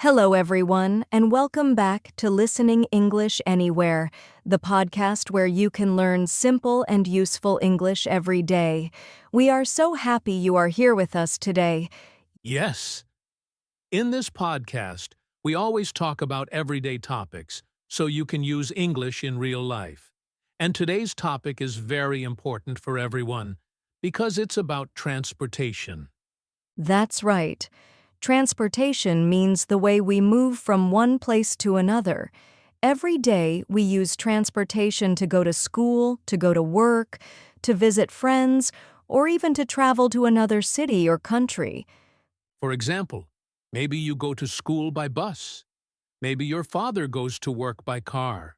Hello, everyone, and welcome back to Listening English Anywhere, the podcast where you can learn simple and useful English every day. We are so happy you are here with us today. Yes. In this podcast, we always talk about everyday topics so you can use English in real life. And today's topic is very important for everyone because it's about transportation. That's right. Transportation means the way we move from one place to another. Every day, we use transportation to go to school, to go to work, to visit friends, or even to travel to another city or country. For example, maybe you go to school by bus. Maybe your father goes to work by car.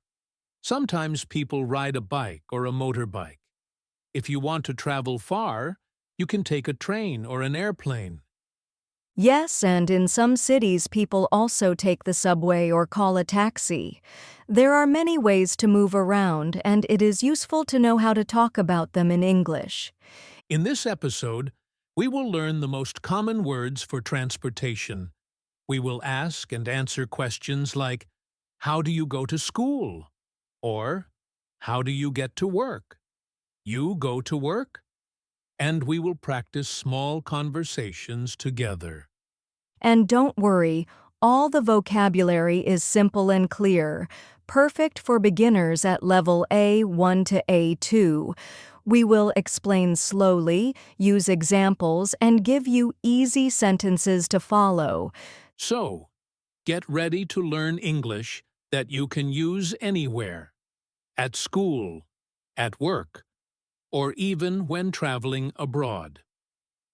Sometimes people ride a bike or a motorbike. If you want to travel far, you can take a train or an airplane. Yes, and in some cities, people also take the subway or call a taxi. There are many ways to move around, and it is useful to know how to talk about them in English. In this episode, we will learn the most common words for transportation. We will ask and answer questions like, how do you go to school? Or, how do you get to work? You go to work? And we will practice small conversations together. And don't worry, all the vocabulary is simple and clear, perfect for beginners at level A1 to A2. We will explain slowly, use examples, and give you easy sentences to follow. So, get ready to learn English that you can use anywhere, at school, at work, or even when traveling abroad.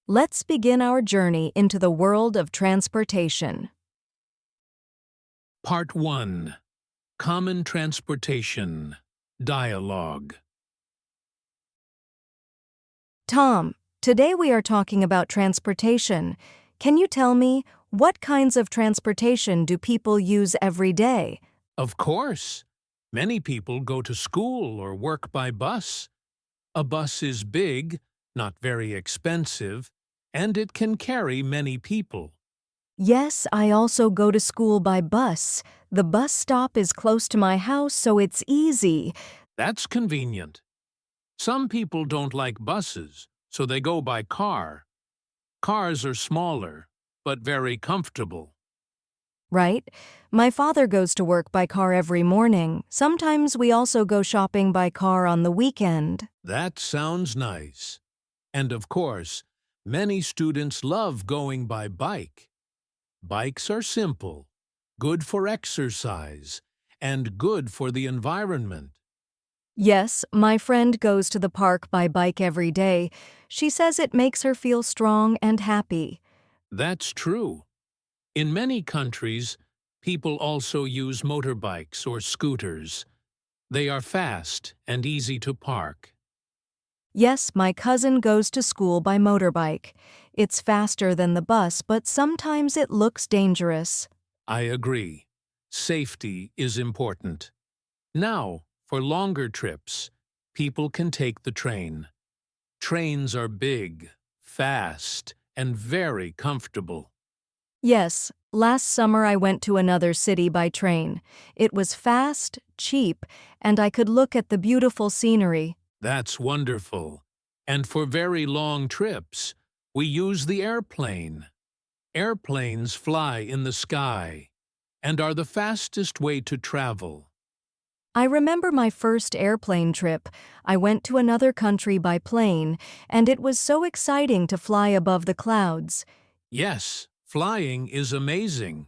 Let's begin our journey into the world of transportation. Part 1. Common Transportation. Dialogue. Tom, today we are talking about transportation. Can you tell me, what kinds of transportation do people use every day? Of course. Many people go to school or work by bus. A bus is big, not very expensive, and it can carry many people. Yes, I also go to school by bus. The bus stop is close to my house, so it's easy. That's convenient. Some people don't like buses, so they go by car. Cars are smaller, but very comfortable. Right? My father goes to work by car every morning. Sometimes we also go shopping by car on the weekend. That sounds nice. And of course, many students love going by bike. Bikes are simple, good for exercise, and good for the environment. Yes, my friend goes to the park by bike every day. She says it makes her feel strong and happy. That's true. In many countries, people also use motorbikes or scooters. They are fast and easy to park. Yes, my cousin goes to school by motorbike. It's faster than the bus, but sometimes it looks dangerous. I agree. Safety is important. Now, for longer trips, people can take the train. Trains are big, fast, and very comfortable. Yes, last summer I went to another city by train. It was fast, cheap, and I could look at the beautiful scenery. That's wonderful. And for very long trips, we use the airplane. Airplanes fly in the sky and are the fastest way to travel. I remember my first airplane trip. I went to another country by plane, and it was so exciting to fly above the clouds. Yes, flying is amazing.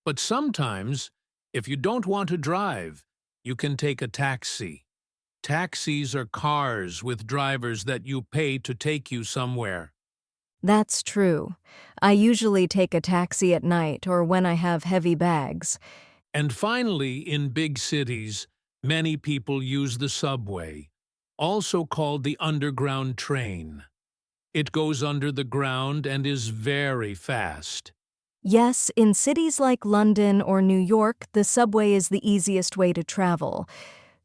But sometimes, if you don't want to drive, you can take a taxi. Taxis are cars with drivers that you pay to take you somewhere. That's true. I usually take a taxi at night or when I have heavy bags. And finally, in big cities, many people use the subway, also called the underground train. It goes under the ground and is very fast. Yes, in cities like London or New York, the subway is the easiest way to travel.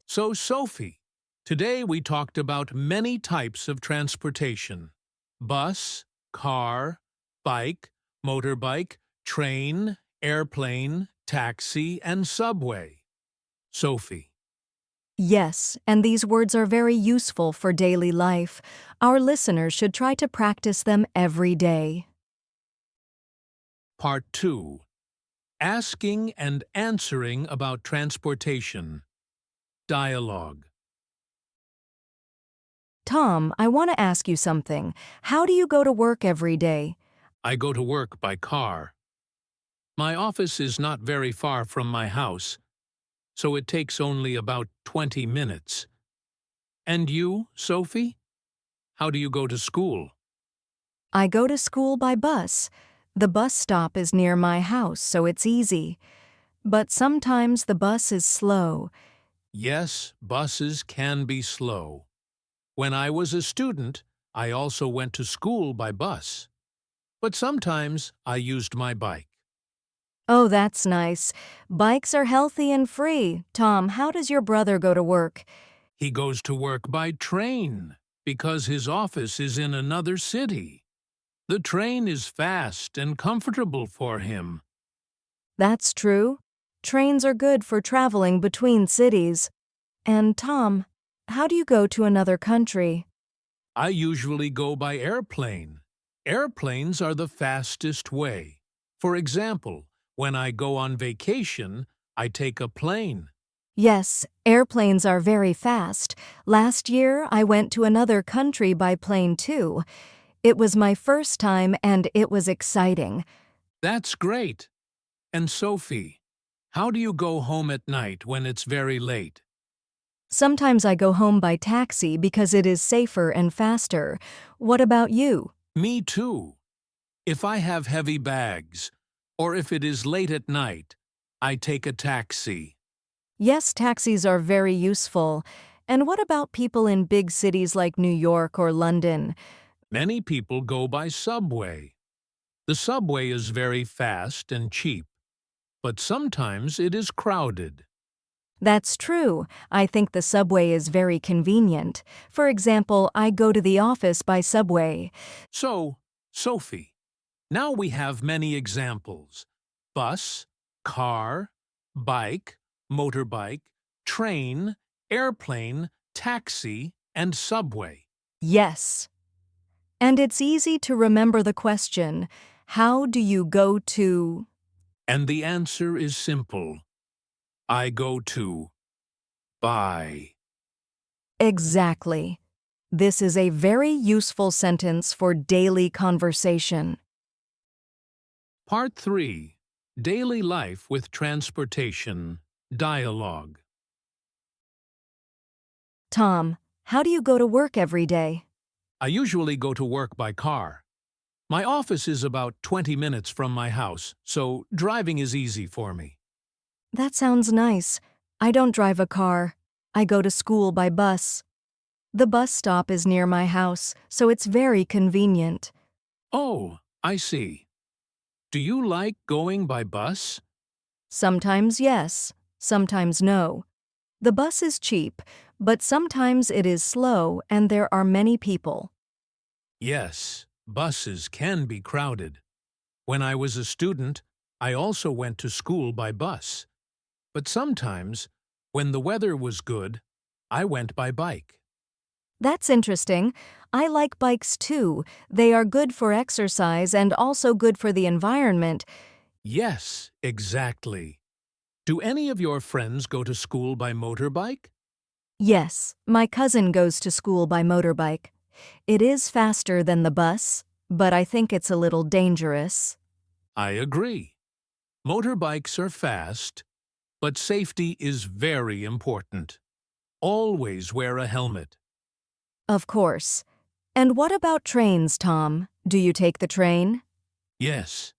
So, Sophie, today we talked about many types of transportation: bus, car, bike, motorbike, train, Airplane, taxi, and subway. Sophie. Yes, and these words are very useful for daily life. Our listeners should try to practice them every day. Part 2. Asking and answering about transportation. Dialogue. Tom, I want to ask you something. How do you go to work every day? I go to work by car. My office is not very far from my house, so it takes only about 20 minutes. And you, Sophie? How do you go to school? I go to school by bus. The bus stop is near my house, so it's easy. But sometimes the bus is slow. Yes, buses can be slow. When I was a student, I also went to school by bus. But sometimes I used my bike. Oh, that's nice. Bikes are healthy and free. Tom, how does your brother go to work? He goes to work by train because his office is in another city. The train is fast and comfortable for him. That's true. Trains are good for traveling between cities. And Tom, how do you go to another country? I usually go by airplane. Airplanes are the fastest way. For example, when I go on vacation, I take a plane. Yes, airplanes are very fast. Last year, I went to another country by plane too. It was my first time and it was exciting. That's great. And Sophie, how do you go home at night when it's very late? Sometimes I go home by taxi because it is safer and faster. What about you? Me too. If I have heavy bags, or if it is late at night, I take a taxi. Yes, taxis are very useful. And what about people in big cities like New York or London? Many people go by subway. The subway is very fast and cheap, but sometimes it is crowded. That's true. I think the subway is very convenient. For example, I go to the office by subway. So, Sophie, now we have many examples. Bus, car, bike, motorbike, train, airplane, taxi, and subway. Yes. And it's easy to remember the question, how do you go to? And the answer is simple. I go to by. Exactly. This is a very useful sentence for daily conversation. Part 3. Daily Life with Transportation. Dialogue. Tom, how do you go to work every day? I usually go to work by car. My office is about 20 minutes from my house, so driving is easy for me. That sounds nice. I don't drive a car. I go to school by bus. The bus stop is near my house, so it's very convenient. Oh, I see. Do you like going by bus? Sometimes yes, sometimes no. The bus is cheap, but sometimes it is slow and there are many people. Yes, buses can be crowded. When I was a student, I also went to school by bus. But sometimes, when the weather was good, I went by bike. That's interesting. I like bikes too. They are good for exercise and also good for the environment. Yes, exactly. Do any of your friends go to school by motorbike? Yes, my cousin goes to school by motorbike. It is faster than the bus, but I think it's a little dangerous. I agree. Motorbikes are fast, but safety is very important. Always wear a helmet. Of course. And what about trains, Tom? Do you take the train? Yes,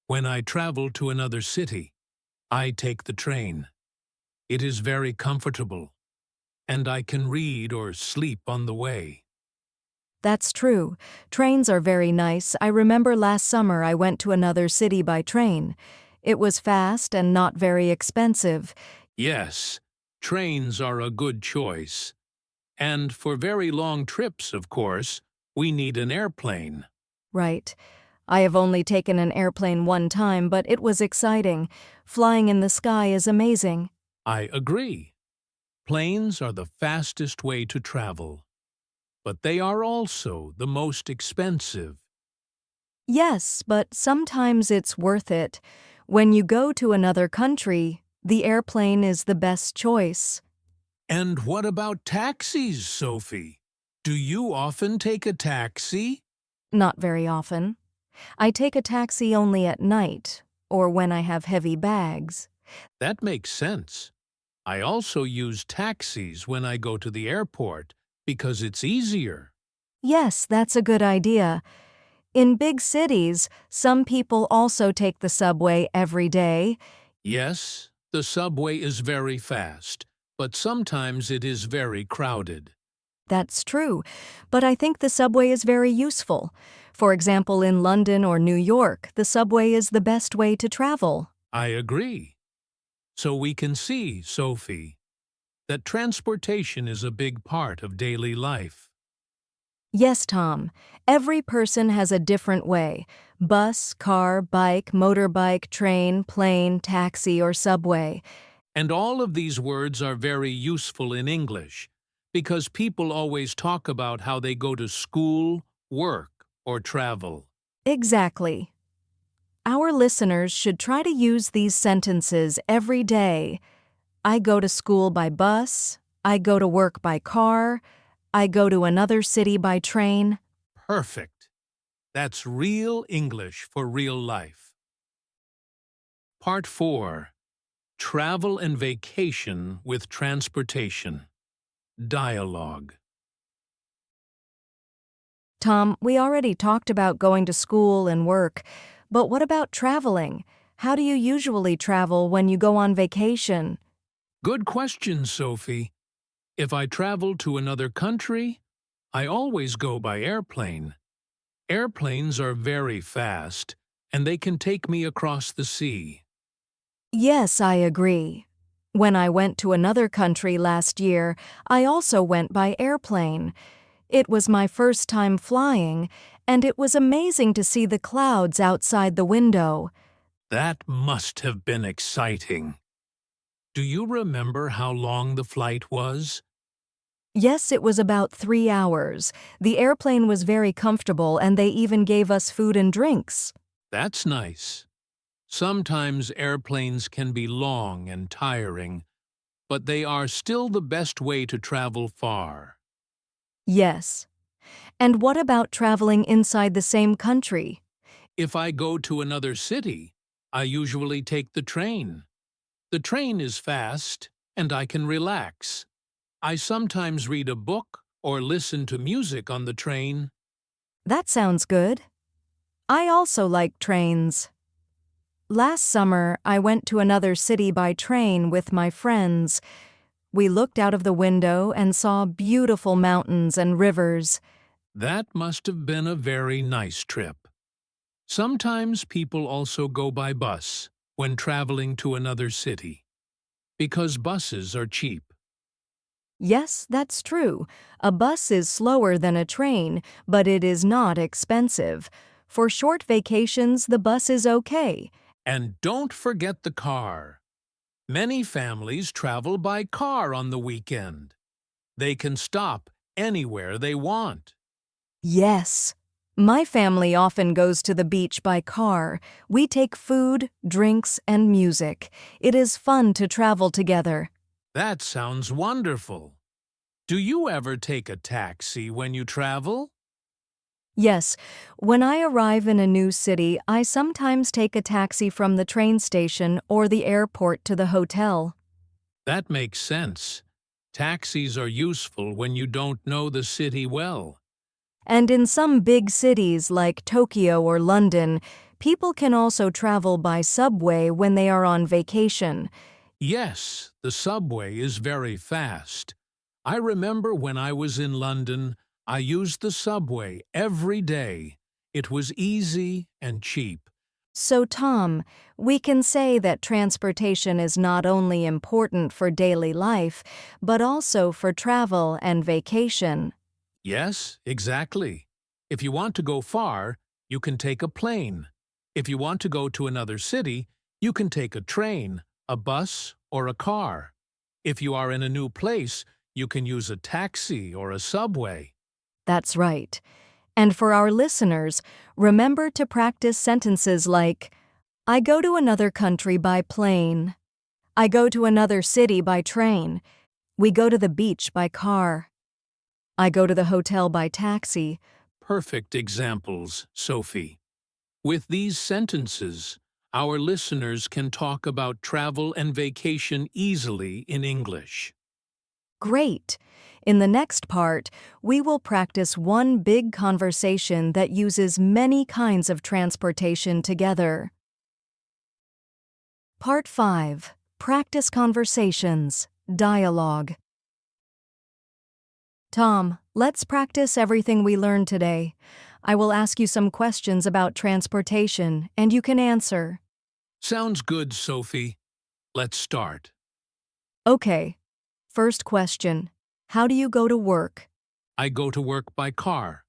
when I travel to another city, I take the train. It is very comfortable, and I can read or sleep on the way. That's true. Trains are very nice. I remember last summer I went to another city by train. It was fast and not very expensive. Yes, trains are a good choice. And for very long trips, of course, we need an airplane. Right. I have only taken an airplane one time, but it was exciting. Flying in the sky is amazing. I agree. Planes are the fastest way to travel, but they are also the most expensive. Yes, but sometimes it's worth it. When you go to another country, the airplane is the best choice. And what about taxis, Sophie? Do you often take a taxi? Not very often. I take a taxi only at night, or when I have heavy bags. That makes sense. I also use taxis when I go to the airport because it's easier. Yes, that's a good idea. In big cities, some people also take the subway every day. Yes, the subway is very fast, but sometimes it is very crowded. That's true, but I think the subway is very useful. For example, in London or New York, the subway is the best way to travel. I agree. So we can see, Sophie, that transportation is a big part of daily life. Yes, Tom. Every person has a different way: bus, car, bike, motorbike, train, plane, taxi, or subway. And all of these words are very useful in English because people always talk about how they go to school, work, or travel. Exactly. Our listeners should try to use these sentences every day. I go to school by bus. I go to work by car. I go to another city by train. Perfect. That's real English for real life. Part 4. Travel and Vacation with Transportation. Dialogue. Tom, we already talked about going to school and work, but what about traveling? How do you usually travel when you go on vacation? Good question, Sophie. If I travel to another country, I always go by airplane. Airplanes are very fast, and they can take me across the sea. Yes, I agree. When I went to another country last year, I also went by airplane. It was my first time flying, and it was amazing to see the clouds outside the window. That must have been exciting. Do you remember how long the flight was? Yes, it was about 3 hours. The airplane was very comfortable, and they even gave us food and drinks. That's nice. Sometimes airplanes can be long and tiring, but they are still the best way to travel far. Yes. And what about traveling inside the same country? If I go to another city, I usually take the train. The train is fast, and I can relax. I sometimes read a book or listen to music on the train. That sounds good. I also like trains. Last summer, I went to another city by train with my friends. We looked out of the window and saw beautiful mountains and rivers. That must have been a very nice trip. Sometimes people also go by bus when traveling to another city, because buses are cheap. Yes, that's true. A bus is slower than a train, but it is not expensive. For short vacations, the bus is okay. And don't forget the car. Many families travel by car on the weekend. They can stop anywhere they want. Yes. My family often goes to the beach by car. We take food, drinks, and music. It is fun to travel together. That sounds wonderful. Do you ever take a taxi when you travel? Yes, when I arrive in a new city, I sometimes take a taxi from the train station or the airport to the hotel. That makes sense. Taxis are useful when you don't know the city well. And in some big cities like Tokyo or London, people can also travel by subway when they are on vacation. Yes, the subway is very fast. I remember when I was in London, I used the subway every day. It was easy and cheap. So, Tom, we can say that transportation is not only important for daily life, but also for travel and vacation. Yes, exactly. If you want to go far, you can take a plane. If you want to go to another city, you can take a train, a bus, or a car. If you are in a new place, you can use a taxi or a subway. That's right. And for our listeners, remember to practice sentences like, I go to another country by plane. I go to another city by train. We go to the beach by car. I go to the hotel by taxi. Perfect examples, Sophie. With these sentences, our listeners can talk about travel and vacation easily in English. Great! In the next part, we will practice one big conversation that uses many kinds of transportation together. Part 5. Practice Conversations. Dialogue. Tom, let's practice everything we learned today. I will ask you some questions about transportation, and you can answer. Sounds good, Sophie. Let's start. Okay. First question. How do you go to work? I go to work by car.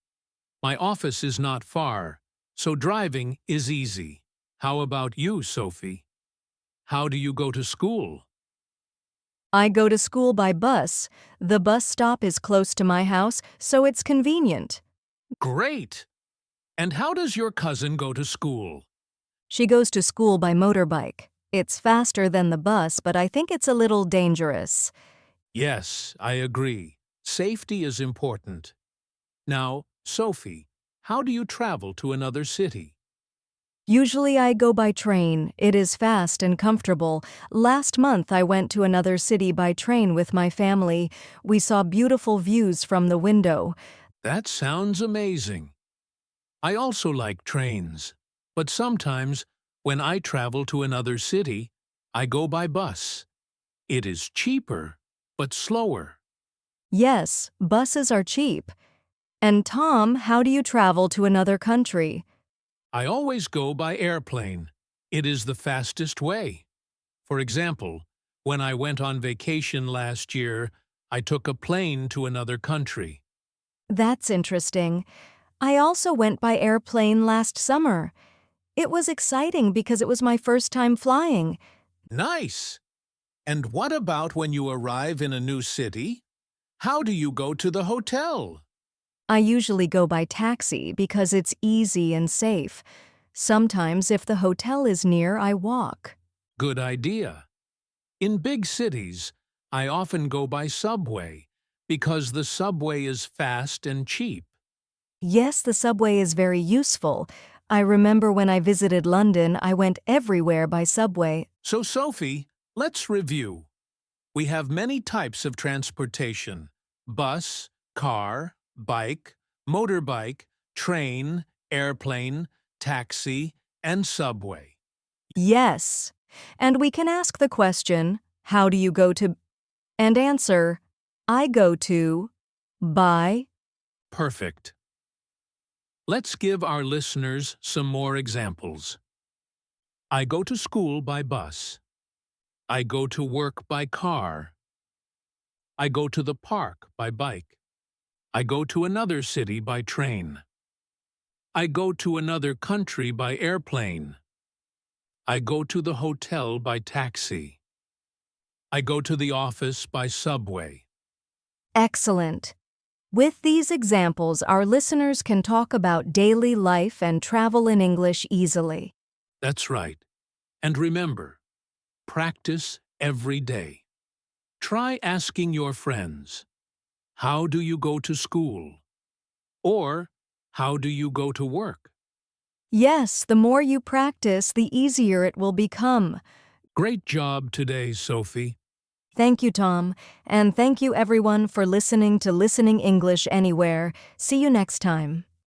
My office is not far, so driving is easy. How about you, Sophie? How do you go to school? I go to school by bus. The bus stop is close to my house, so it's convenient. Great! And how does your cousin go to school? She goes to school by motorbike. It's faster than the bus, but I think it's a little dangerous. Yes, I agree. Safety is important. Now, Sophie, how do you travel to another city? Usually I go by train. It is fast and comfortable. Last month I went to another city by train with my family. We saw beautiful views from the window. That sounds amazing. I also like trains, but sometimes when I travel to another city, I go by bus. It is cheaper, but slower. Yes, buses are cheap. And Tom, how do you travel to another country? I always go by airplane. It is the fastest way. For example, when I went on vacation last year, I took a plane to another country. That's interesting. I also went by airplane last summer. It was exciting because it was my first time flying. Nice! And what about when you arrive in a new city? How do you go to the hotel? I usually go by taxi because it's easy and safe. Sometimes, if the hotel is near, I walk. Good idea. In big cities, I often go by subway because the subway is fast and cheap. Yes, the subway is very useful. I remember when I visited London, I went everywhere by subway. So, Sophie, let's review. We have many types of transportation: bus, car, bike, motorbike, train, airplane, taxi, and subway. Yes. And we can ask the question, how do you go to? And answer, I go to, by. Perfect. Let's give our listeners some more examples. I go to school by bus. I go to work by car. I go to the park by bike. I go to another city by train. I go to another country by airplane. I go to the hotel by taxi. I go to the office by subway. Excellent. With these examples, our listeners can talk about daily life and travel in English easily. That's right. And remember, practice every day. Try asking your friends, how do you go to school? Or, how do you go to work? Yes, the more you practice, the easier it will become. Great job today, Sophie. Thank you, Tom, and thank you everyone for listening to Listening English Anywhere. See you next time.